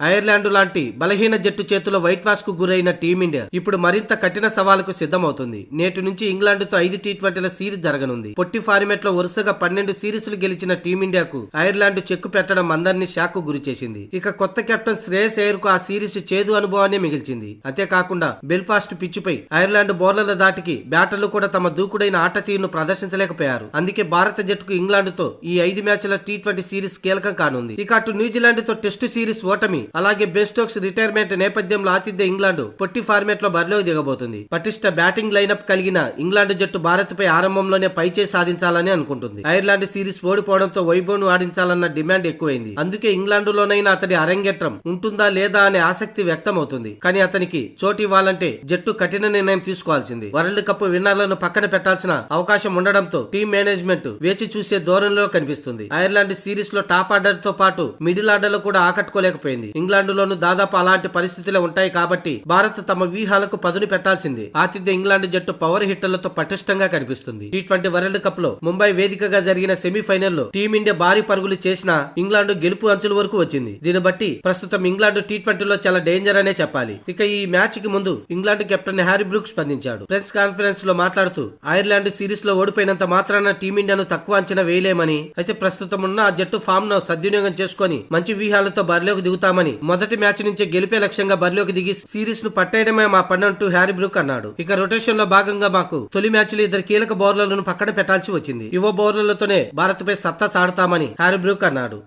Ireland లాంటి బలహీన జట్టు చేతిలో వైట్ వాష్ కు గురైన టీమిండియా ఇప్పుడు మరింత కఠిన సవాలుకు సిద్ధమవుతుంది. నేటి నుంచి ఇంగ్లాండ్ తో 5 టీ20ల సిరీస్ జరగనుంది. పొట్టి ఫార్మెట్ లో వరుసగా 12 సిరీస్లు గెలిచిన టీమిండియాకు ఐర్లాండ్ చెక్కు పెట్టడం అందరినీ షాక్ కు గురి చేసింది. ఇక కొత్త కెప్టెన్ శ్రేయస్ అయ్యర్ కు ఆ సిరీస్ చేదు అనుభవాన్ని మిగిల్చింది. అంతేకాకుండా బెల్ఫాస్ట్ పిచ్చుపై ఐర్లాండ్ బౌలర్ల దాటికి బ్యాటర్లు కూడా తమ దూకుడైన ఆట తీరును ప్రదర్శించలేకపోయారు. అందుకే భారత జట్టుకు ఇంగ్లాండ్ తో ఈ 5 మ్యాచ్ల టీ20 సిరీస్ కీలకం కానుంది. ఇక అటు న్యూజిలాండ్ తో టెస్టు సిరీస్ ఓటమి, అలాగే బెన్ స్టోక్స్ రిటైర్మెంట్ నేపథ్యంలో ఆతిథ్య ఇంగ్లాండ్ పొట్టి ఫార్మెట్ లో బరిలోకి దిగబోతుంది. పటిష్ట బ్యాటింగ్ లైనప్ కలిగిన ఇంగ్లాండ్ జట్టు భారత్ పై ఆరంభంలోనే పైచేయి సాధించాలని అనుకుంటుంది. ఐర్లాండ్ సిరీస్ ఓడిపోవడంతో వైభవ్ ను ఆడించాలన్న డిమాండ్ ఎక్కువైంది. అందుకే ఇంగ్లాండ్ లోనైనా అతడి అరంగేట్రం ఉంటుందా లేదా అనే ఆసక్తి వ్యక్తం అవుతుంది. కానీ అతనికి చోటు ఇవ్వాలంటే జట్టు కఠిన నిర్ణయం తీసుకోవాల్సింది. వరల్డ్ కప్ విన్నర్లను పక్కన పెట్టాల్సిన అవకాశం ఉండడంతో టీం మేనేజ్మెంట్ వేచి చూసే ధోరణిలో కనిపిస్తుంది. ఐర్లాండ్ సిరీస్ లో టాప్ ఆర్డర్ తో పాటు మిడిల్ ఆర్డర్ లో కూడా ఆకట్టుకోలేకపోయింది. ఇంగ్లాండ్ లోను దాదాపు అలాంటి పరిస్థితులే ఉంటాయి కాబట్టి భారత్ తమ వ్యూహాలకు పదును పెట్టాల్సింది. ఆతిథ్య ఇంగ్లాండ్ జట్టు పవర్ హిట్టర్లతో పటిష్టంగా కనిపిస్తుంది. టీ20 వరల్డ్ కప్ లో ముంబై వేదికగా జరిగిన సెమీఫైనల్ లో టీమిండియా భారీ పరుగులు చేసినా ఇంగ్లాండ్ గెలుపు అంచుల వరకు వచ్చింది. దీన్ని బట్టి ప్రస్తుతం ఇంగ్లాండ్ టీ20లో చాలా డేంజర్ అనే చెప్పాలి. ఇక ఈ మ్యాచ్ కి ముందు ఇంగ్లాండ్ కెప్టెన్ హ్యారీ బ్రూక్స్ స్పందించాడు. ప్రెస్ కాన్ఫరెన్స్ లో మాట్లాడుతూ ఐర్లాండ్ సిరీస్ లో ఓడిపోయినంత మాత్రాన టీమిండియాను తక్కువ అంచనా వేయలేమని, అయితే ప్రస్తుతం ఉన్న ఆ జట్టు ఫామ్ ను సద్వినియోగం చేసుకుని మంచి వ్యూహాలతో బరిలోకి దిగుతామని, మొదటి మ్యాచ్ నుంచే గెలిపే లక్ష్యంగా బరిలోకి దిగి సిరీస్ ను పట్టేయడమే మా పని అంటూ హ్యారీ బ్రూక్ అన్నాడు. ఇక రొటేషన్ లో భాగంగా మాకు తొలి మ్యాచ్ లో 2 కీలక బౌలర్లను పక్కన పెట్టాల్సి వచ్చింది. యువ బౌలర్లతోనే భారత్ పై సత్తా సాడుతామని హ్యారీ బ్రూక్ అన్నాడు.